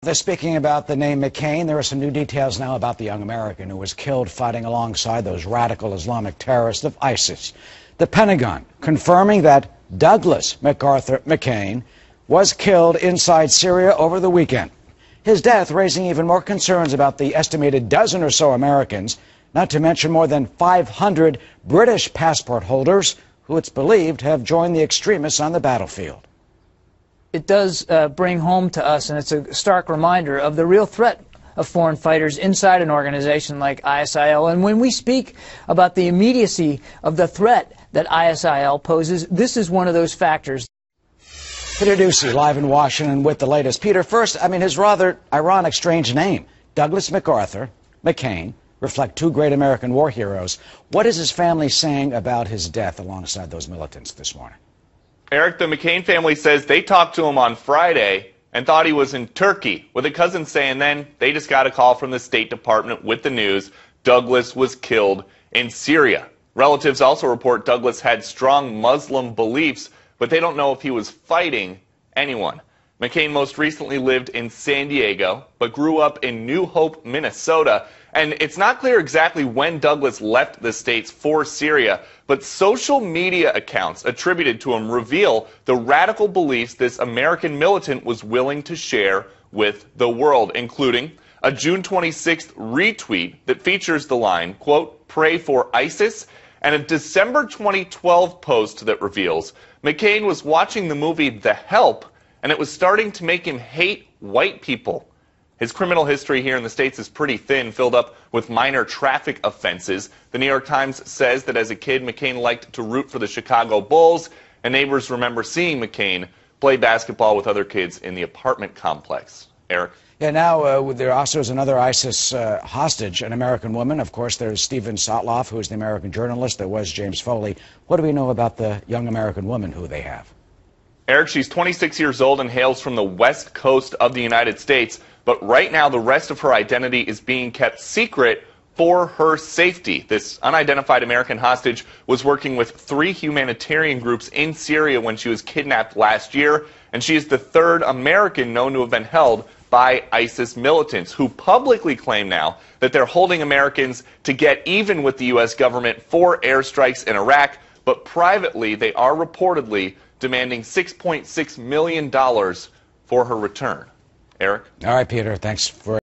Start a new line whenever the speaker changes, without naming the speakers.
They're speaking about the name McCain. There are some new details now about the young American who was killed fighting alongside those radical Islamic terrorists of ISIS. The Pentagon confirming that Douglas McAuthur McCain was killed inside Syria over the weekend. His death raising even more concerns about the estimated dozen or so Americans, not to mention more than 500 British passport holders who it's believed have joined the extremists on the battlefield.
It does bring home to us, and it's a stark reminder of the real threat of foreign fighters inside an organization like ISIL. And when we speak about the immediacy of the threat that ISIL poses, this is one of those factors.
Peter Ducey, live in Washington with the latest. Peter, first, his rather ironic, strange name, Douglas MacArthur McCain, reflect two great American war heroes. What is his family saying about his death alongside those militants this morning?
Eric, the McCain family says they talked to him on Friday and thought he was in Turkey, with a cousin saying then they just got a call from the State Department with the news Douglas was killed in Syria. Relatives also report Douglas had strong Muslim beliefs, but they don't know if he was fighting anyone. McCain most recently lived in San Diego, but grew up in New Hope, Minnesota. And it's not clear exactly when Douglas left the States for Syria, but social media accounts attributed to him reveal the radical beliefs this American militant was willing to share with the world, including a June 26th retweet that features the line, quote, "Pray for ISIS," and a December 2012 post that reveals McCain was watching the movie The Help, and it was starting to make him hate white people. His criminal history here in the States is pretty thin, filled up with minor traffic offenses. The New York Times says that as a kid, McCain liked to root for the Chicago Bulls, and neighbors remember seeing McCain play basketball with other kids in the apartment complex. Eric?
Yeah, now there also is another ISIS hostage, an American woman. Of course, there's Stephen Sotloff, who is the American journalist. There was James Foley. What do we know about the young American woman who they have?
Eric, she's 26 years old and hails from the west coast of the United States. But right now, the rest of her identity is being kept secret for her safety. This unidentified American hostage was working with 3 humanitarian groups in Syria when she was kidnapped last year, and she is the 3rd American known to have been held by ISIS militants, who publicly claim now that they're holding Americans to get even with the U.S. government for airstrikes in Iraq, but privately they are reportedly demanding $6.6 million for her return. Eric?
All right, Peter, thanks for